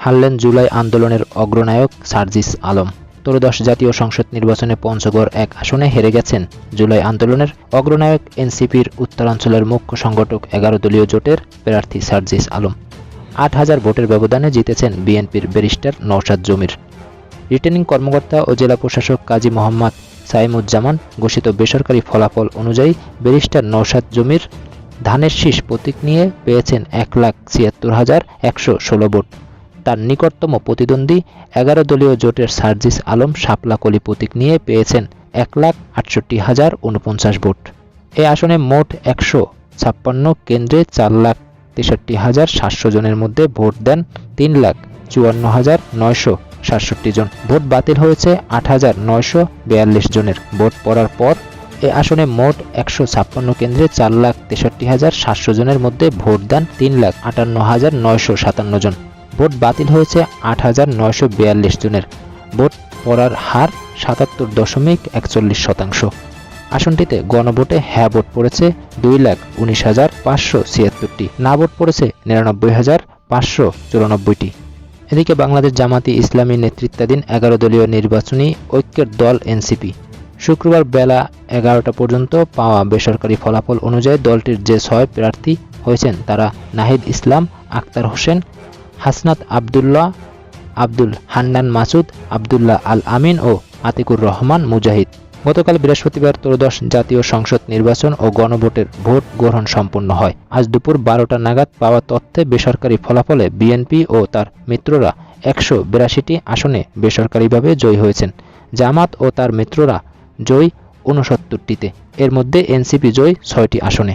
হারলেন জুলাই আন্দোলনের অগ্রনায়ক সার্জিস আলম। ত্রয়োদশ জাতীয় সংসদ নির্বাচনে পঞ্চগড় এক আসনে হেরে গেছেন জুলাই আন্দোলনের অগ্রনায়ক এনসিপির উত্তরাঞ্চলের মুখ্য সংগঠক 11 দলীয় জোটের প্রার্থী সার্জিস আলম। 8,000 ভোটের ব্যবধানে জিতেছেন বিএনপির ব্যারিস্টার নওশাদ জমির। রিটার্নিং কর্মকর্তা ও জেলা প্রশাসক কাজী মোহাম্মদ সাইমুজ্জামান ঘোষিত বেসরকারি ফলাফল অনুযায়ী ব্যারিস্টার নওশাদ জমির ধানের শীষ প্রতীক নিয়ে পেয়েছেন 1,76,116 ভোট। তার নিকটতম প্রতিদ্বন্দ্বী 11 দলীয় জোটের সার্জিস আলম শাপলা কলি প্রতীক নিয়ে পেয়েছেন 1,68,049 ভোট। এ আসনে মোট 156 কেন্দ্রে 4,63,700 জনের মধ্যে ভোট দেন 3,54,967 জন। ভোট বাতিল হয়েছে 8,942 জনের। ভোট পড়ার পর এ আসনে মোট 156 কেন্দ্রে 4,63,700 জনের মধ্যে ভোট দেন 3,58,957 জন। ভোট বাতিল হয়েছে 8,942 জনের। ভোট পড়ার হার 77.41%। আসনটিতে গণভোটে হ্যাঁ ভোট পড়েছে 2,19,576টি, না ভোট পড়েছে 99,594টি। এদিকে বাংলাদেশ জামাতি ইসলামী নেতৃত্বাধীন 11 দলীয় নির্বাচনী ঐক্যের দল এনসিপি শুক্রবার বেলা 11টা পর্যন্ত পাওয়া বেসরকারি ফলাফল অনুযায়ী দলটির যে 6 প্রার্থী হয়েছেন তারা নাহিদ ইসলাম, আক্তার হোসেন, হাসনাত আবদুল্লাহ, আব্দুল হান্নান মাসুদ, আবদুল্লাহ আল আমিন ও আতিকুর রহমান মুজাহিদ। গতকাল বৃহস্পতিবার ত্রয়োদশ জাতীয় সংসদ নির্বাচন ও গণভোটের ভোট গ্রহণ সম্পন্ন হয়। আজ দুপুর 12টা নাগাদ পাওয়া তথ্যে বেসরকারি ফলাফলে বিএনপি ও তার মিত্ররা 182টি আসনে বেসরকারিভাবে জয়ী হয়েছেন। জামাত ও তার মিত্ররা জয়ী 69টিতে। এর মধ্যে এনসিপি জয়ী 6টি আসনে।